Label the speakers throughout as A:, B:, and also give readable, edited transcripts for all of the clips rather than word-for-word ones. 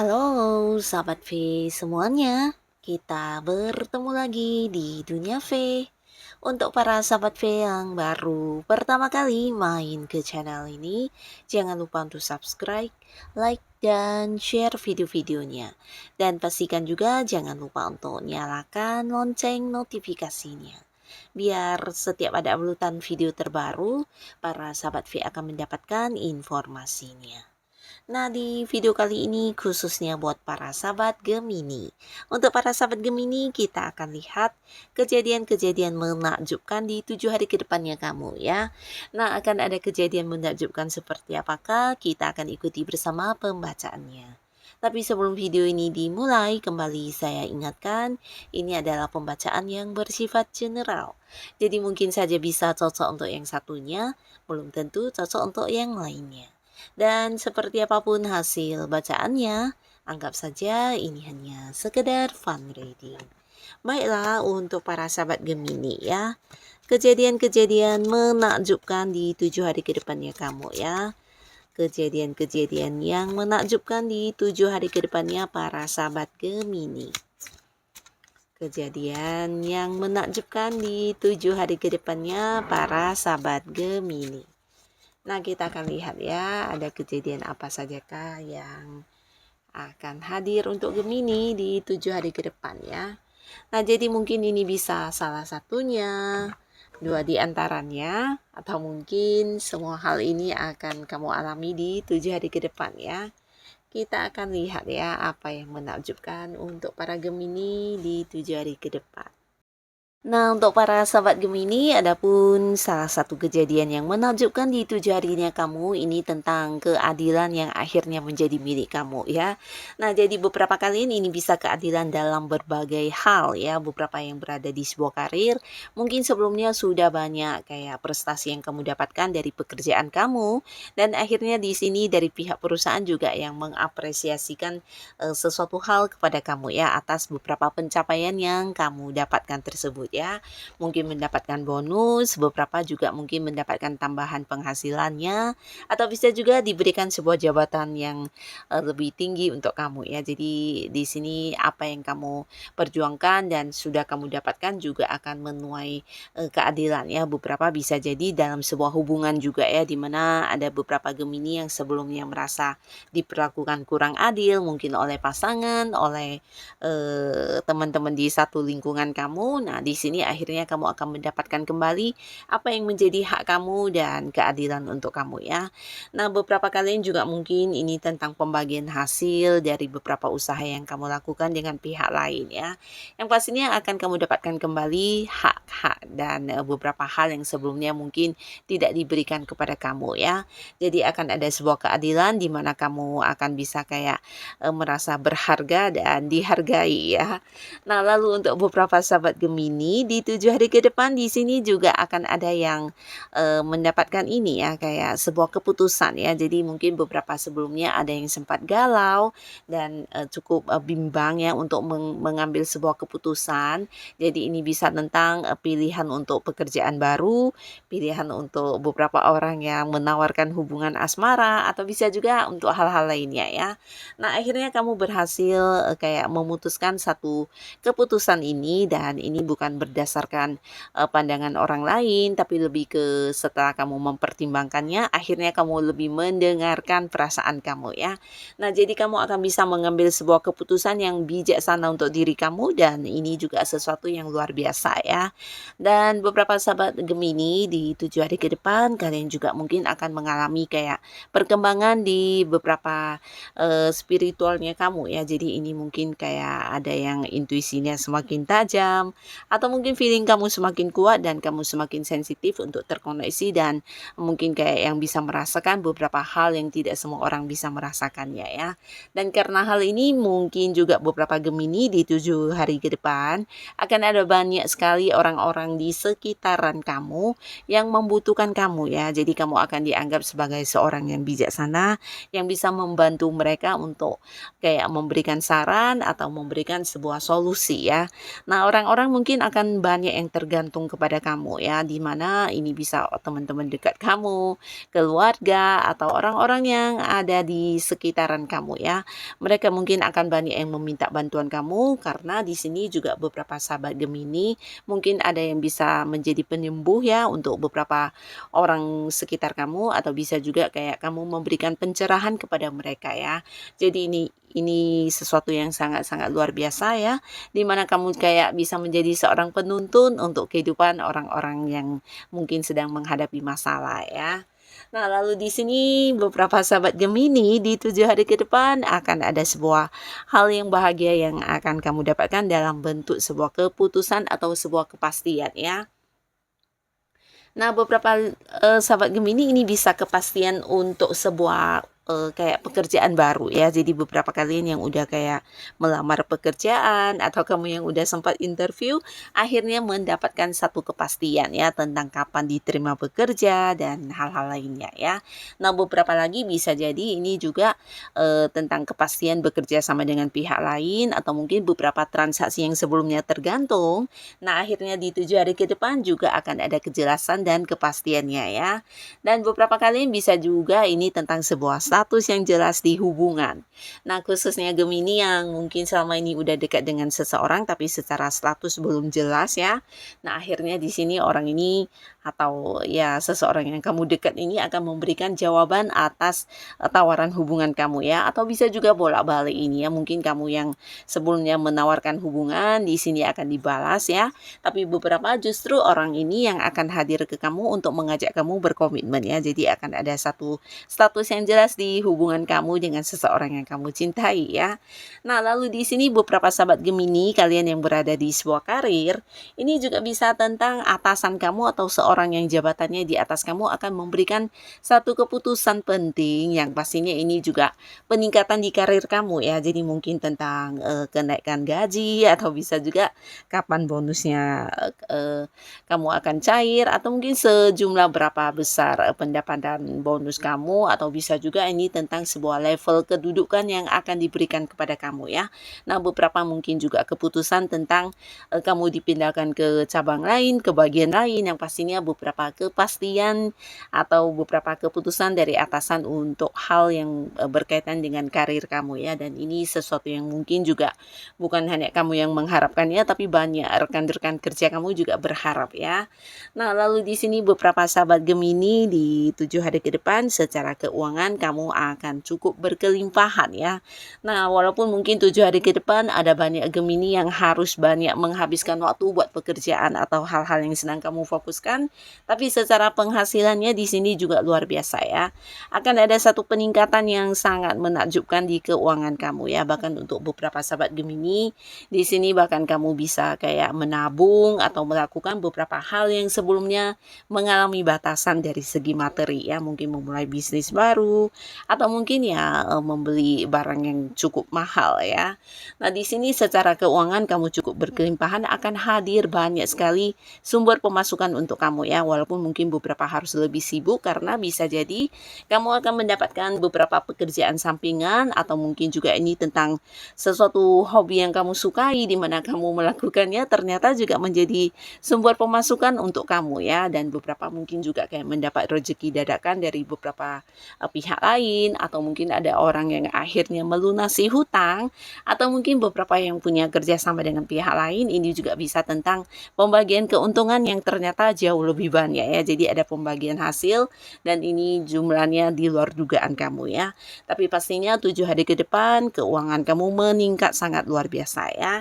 A: Halo sahabat V semuanya, kita bertemu lagi di Dunia V. Untuk para sahabat V yang baru pertama kali main ke channel ini, jangan lupa untuk subscribe, like, dan share video-videonya. Dan pastikan juga jangan lupa untuk nyalakan lonceng notifikasinya. Biar setiap ada uploadan video terbaru, para sahabat V akan mendapatkan informasinya. Nah, di video kali ini khususnya buat para sahabat Gemini. Untuk para sahabat Gemini, kita akan lihat kejadian-kejadian menakjubkan di 7 hari ke depannya kamu ya. Nah, akan ada kejadian menakjubkan seperti apakah? Kita akan ikuti bersama pembacaannya. Tapi sebelum video ini dimulai, kembali saya ingatkan, ini adalah pembacaan yang bersifat general. Jadi mungkin saja bisa cocok untuk yang satunya, belum tentu cocok untuk yang lainnya. Dan seperti apapun hasil bacaannya, anggap saja ini hanya sekedar fun reading. Baiklah untuk para sahabat Gemini ya, kejadian-kejadian menakjubkan di 7 hari ke depannya kamu ya. Kejadian-kejadian yang menakjubkan di 7 hari ke depannya para sahabat Gemini. Kejadian yang menakjubkan di 7 hari ke depannya para sahabat Gemini. Nah, kita akan lihat ya, ada kejadian apa sajakah yang akan hadir untuk Gemini di 7 hari ke depan ya. Nah, jadi mungkin ini bisa salah satunya, dua di antaranya, atau mungkin semua hal ini akan kamu alami di 7 hari ke depan ya. Kita akan lihat ya, apa yang menakjubkan untuk para Gemini di 7 hari ke depan. Nah, untuk para sahabat Gemini, adapun salah satu kejadian yang menakjubkan di 7 harinya kamu ini tentang keadilan yang akhirnya menjadi milik kamu ya. Nah, jadi beberapa kali ini bisa keadilan dalam berbagai hal ya, beberapa yang berada di sebuah karir. Mungkin sebelumnya sudah banyak kayak prestasi yang kamu dapatkan dari pekerjaan kamu, dan akhirnya di sini dari pihak perusahaan juga yang mengapresiasikan sesuatu hal kepada kamu ya atas beberapa pencapaian yang kamu dapatkan tersebut ya. Mungkin mendapatkan bonus, beberapa juga mungkin mendapatkan tambahan penghasilannya, atau bisa juga diberikan sebuah jabatan yang lebih tinggi untuk kamu ya. Jadi di sini apa yang kamu perjuangkan dan sudah kamu dapatkan juga akan menuai keadilan ya. Beberapa bisa jadi dalam sebuah hubungan juga ya, dimana ada beberapa Gemini yang sebelumnya merasa diperlakukan kurang adil mungkin oleh pasangan, oleh teman-teman di satu lingkungan kamu. Nah, di sini akhirnya kamu akan mendapatkan kembali apa yang menjadi hak kamu dan keadilan untuk kamu ya. Nah, beberapa kalian juga mungkin ini tentang pembagian hasil dari beberapa usaha yang kamu lakukan dengan pihak lain ya. Yang pastinya akan kamu dapatkan kembali hak-hak dan beberapa hal yang sebelumnya mungkin tidak diberikan kepada kamu ya. Jadi akan ada sebuah keadilan di mana kamu akan bisa kayak merasa berharga dan dihargai ya. Nah, lalu untuk beberapa sahabat Gemini di 7 hari ke depan di sini juga akan ada yang mendapatkan ini ya, kayak sebuah keputusan ya. Jadi mungkin beberapa sebelumnya ada yang sempat galau dan cukup bimbang ya untuk mengambil sebuah keputusan. Jadi ini bisa tentang pilihan untuk pekerjaan baru, pilihan untuk beberapa orang yang menawarkan hubungan asmara, atau bisa juga untuk hal-hal lainnya ya. Nah, akhirnya kamu berhasil kayak memutuskan satu keputusan ini, dan ini bukan berdasarkan pandangan orang lain, tapi lebih ke setelah kamu mempertimbangkannya, akhirnya kamu lebih mendengarkan perasaan kamu ya. Nah, jadi kamu akan bisa mengambil sebuah keputusan yang bijaksana untuk diri kamu, dan ini juga sesuatu yang luar biasa ya. Dan beberapa sahabat Gemini di 7 hari ke depan, kalian juga mungkin akan mengalami kayak perkembangan di beberapa spiritualnya kamu ya. Jadi ini mungkin kayak ada yang intuisinya semakin tajam, atau mungkin feeling kamu semakin kuat dan kamu semakin sensitif untuk terkoneksi, dan mungkin kayak yang bisa merasakan beberapa hal yang tidak semua orang bisa merasakannya ya. Dan karena hal ini mungkin juga beberapa Gemini di 7 hari ke depan akan ada banyak sekali orang-orang di sekitaran kamu yang membutuhkan kamu ya. Jadi kamu akan dianggap sebagai seorang yang bijaksana yang bisa membantu mereka untuk kayak memberikan saran atau memberikan sebuah solusi ya. Nah, orang-orang mungkin akan akan banyak yang tergantung kepada kamu ya, di mana ini bisa teman-teman dekat kamu, keluarga, atau orang-orang yang ada di sekitaran kamu ya. Mereka mungkin akan banyak yang meminta bantuan kamu, karena di sini juga beberapa sahabat Gemini mungkin ada yang bisa menjadi penyembuh ya untuk beberapa orang sekitar kamu, atau bisa juga kayak kamu memberikan pencerahan kepada mereka ya. Jadi ini sesuatu yang sangat-sangat luar biasa ya, di mana kamu kayak bisa menjadi seorang penuntun untuk kehidupan orang-orang yang mungkin sedang menghadapi masalah ya. Nah, lalu di sini beberapa sahabat Gemini di 7 hari ke depan akan ada sebuah hal yang bahagia yang akan kamu dapatkan dalam bentuk sebuah keputusan atau sebuah kepastian ya. Nah, beberapa sahabat Gemini ini bisa kepastian untuk sebuah kayak pekerjaan baru ya. Jadi beberapa kalian yang udah kayak melamar pekerjaan, atau kamu yang udah sempat interview, akhirnya mendapatkan satu kepastian ya tentang kapan diterima bekerja dan hal-hal lainnya ya. Nah, beberapa lagi bisa jadi ini juga tentang kepastian bekerja sama dengan pihak lain, atau mungkin beberapa transaksi yang sebelumnya tergantung. Nah, akhirnya di 7 hari ke depan juga akan ada kejelasan dan kepastiannya ya. Dan beberapa kalian bisa juga ini tentang sebuah status yang jelas di hubungan. Nah, khususnya Gemini yang mungkin selama ini udah dekat dengan seseorang tapi secara status belum jelas ya. Nah, akhirnya di sini orang ini atau ya seseorang yang kamu dekat ini akan memberikan jawaban atas tawaran hubungan kamu ya, atau bisa juga bolak-balik ini ya. Mungkin kamu yang sebelumnya menawarkan hubungan di sini akan dibalas ya. Tapi beberapa justru orang ini yang akan hadir ke kamu untuk mengajak kamu berkomitmen ya. Jadi akan ada satu status yang jelas di hubungan kamu dengan seseorang yang kamu cintai ya. Nah, lalu di sini beberapa sahabat Gemini, kalian yang berada di sebuah karir, ini juga bisa tentang atasan kamu atau seorang yang jabatannya di atas kamu akan memberikan satu keputusan penting yang pastinya ini juga peningkatan di karir kamu ya. Jadi mungkin tentang kenaikan gaji, atau bisa juga kapan bonusnya kamu akan cair, atau mungkin sejumlah berapa besar pendapatan bonus kamu, atau bisa juga ini tentang sebuah level kedudukan yang akan diberikan kepada kamu ya. Nah, beberapa mungkin juga keputusan tentang kamu dipindahkan ke cabang lain, ke bagian lain, yang pastinya beberapa kepastian atau beberapa keputusan dari atasan untuk hal yang berkaitan dengan karir kamu ya. Dan ini sesuatu yang mungkin juga bukan hanya kamu yang mengharapkannya, tapi banyak rekan-rekan kerja kamu juga berharap ya. Nah, lalu di sini beberapa sahabat Gemini di 7 hari ke depan secara keuangan kamu akan cukup berkelimpahan ya. Nah, walaupun mungkin 7 hari ke depan ada banyak Gemini yang harus banyak menghabiskan waktu buat pekerjaan atau hal-hal yang sedang kamu fokuskan, tapi secara penghasilannya di sini juga luar biasa ya. Akan ada satu peningkatan yang sangat menakjubkan di keuangan kamu ya. Bahkan untuk beberapa sahabat Gemini, di sini bahkan kamu bisa kayak menabung atau melakukan beberapa hal yang sebelumnya mengalami batasan dari segi materi ya. Mungkin memulai bisnis baru, atau mungkin ya membeli barang yang cukup mahal ya. Nah, di sini secara keuangan kamu cukup berkelimpahan, akan hadir banyak sekali sumber pemasukan untuk kamu ya. Walaupun mungkin beberapa harus lebih sibuk, karena bisa jadi kamu akan mendapatkan beberapa pekerjaan sampingan, atau mungkin juga ini tentang sesuatu hobi yang kamu sukai, di mana kamu melakukannya ternyata juga menjadi sumber pemasukan untuk kamu ya. Dan beberapa mungkin juga kayak mendapat rezeki dadakan dari beberapa pihak lain, atau mungkin ada orang yang akhirnya melunasi hutang, atau mungkin beberapa yang punya kerjasama dengan pihak lain. Ini juga bisa tentang pembagian keuntungan yang ternyata jauh lebih banyak ya. Jadi ada pembagian hasil, dan ini jumlahnya di luar dugaan kamu ya. Tapi pastinya 7 hari ke depan keuangan kamu meningkat sangat luar biasa ya.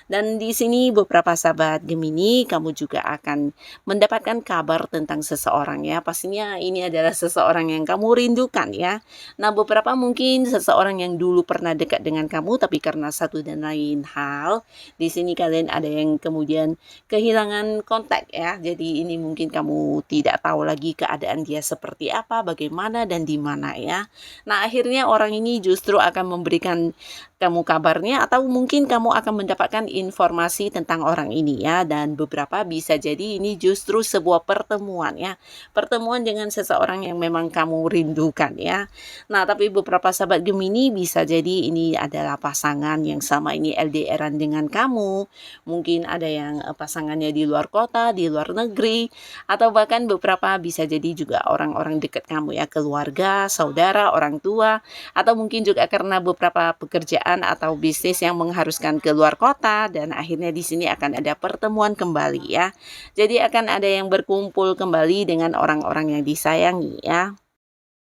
A: Dan di sini beberapa sahabat Gemini, kamu juga akan mendapatkan kabar tentang seseorang ya. Pastinya ini adalah seseorang yang kamu rindukan ya. Nah, beberapa mungkin seseorang yang dulu pernah dekat dengan kamu, tapi karena satu dan lain hal, di sini kalian ada yang kemudian kehilangan kontak ya. Jadi ini mungkin kamu tidak tahu lagi keadaan dia seperti apa, bagaimana, dan di mana ya. Nah, akhirnya orang ini justru akan memberikan kamu kabarnya, atau mungkin kamu akan mendapatkan informasi tentang orang ini ya, dan beberapa bisa jadi ini justru sebuah pertemuan ya, pertemuan dengan seseorang yang memang kamu rindukan ya. Nah, tapi beberapa sahabat Gemini bisa jadi ini adalah pasangan yang sama ini LDRan dengan kamu, mungkin ada yang pasangannya di luar kota, di luar negeri, atau bahkan beberapa bisa jadi juga orang-orang dekat kamu ya, keluarga, saudara, orang tua, atau mungkin juga karena beberapa pekerjaan atau bisnis yang mengharuskan keluar kota, dan akhirnya di sini akan ada pertemuan kembali ya. Jadi akan ada yang berkumpul kembali dengan orang-orang yang disayangi ya.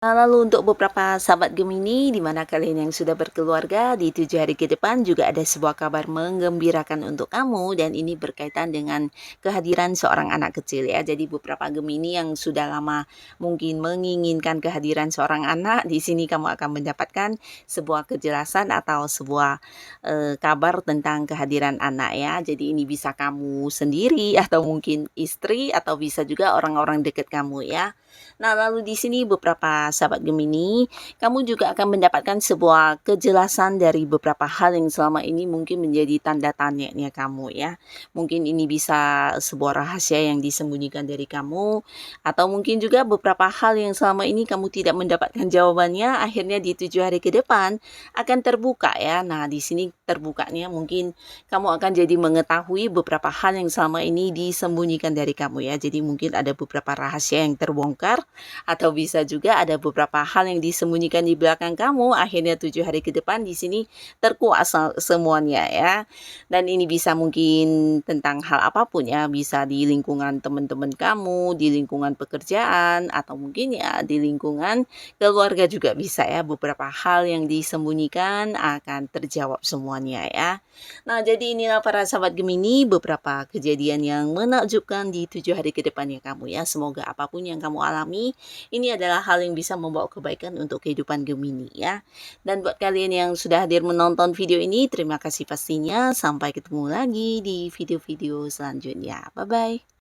A: Nah, lalu untuk beberapa sahabat Gemini, di mana kalian yang sudah berkeluarga, di 7 hari ke depan juga ada sebuah kabar menggembirakan untuk kamu, dan ini berkaitan dengan kehadiran seorang anak kecil ya. Jadi beberapa Gemini yang sudah lama mungkin menginginkan kehadiran seorang anak, di sini kamu akan mendapatkan sebuah kejelasan atau sebuah kabar tentang kehadiran anak ya. Jadi ini bisa kamu sendiri atau mungkin istri, atau bisa juga orang-orang dekat kamu ya. Nah, lalu di sini beberapa sahabat Gemini, kamu juga akan mendapatkan sebuah kejelasan dari beberapa hal yang selama ini mungkin menjadi tanda tanyanya kamu ya. Mungkin ini bisa sebuah rahasia yang disembunyikan dari kamu, atau mungkin juga beberapa hal yang selama ini kamu tidak mendapatkan jawabannya, akhirnya di 7 hari ke depan akan terbuka ya. Nah, di sini terbukanya mungkin kamu akan jadi mengetahui beberapa hal yang selama ini disembunyikan dari kamu ya. Jadi mungkin ada beberapa rahasia yang terbongkar, atau bisa juga ada beberapa hal yang disembunyikan di belakang kamu, akhirnya 7 hari ke depan di sini terkuak semuanya ya. Dan ini bisa mungkin tentang hal apapun ya, bisa di lingkungan teman-teman kamu, di lingkungan pekerjaan, atau mungkin ya di lingkungan keluarga juga bisa ya. Beberapa hal yang disembunyikan akan terjawab semuanya ya. Nah, jadi inilah para sahabat Gemini, beberapa kejadian yang menakjubkan di 7 hari ke depannya kamu ya. Semoga apapun yang kamu alami, ini adalah hal yang bisa membawa kebaikan untuk kehidupan Gemini ya. Dan buat kalian yang sudah hadir menonton video ini, terima kasih pastinya. Sampai ketemu lagi di video-video selanjutnya. Bye-bye.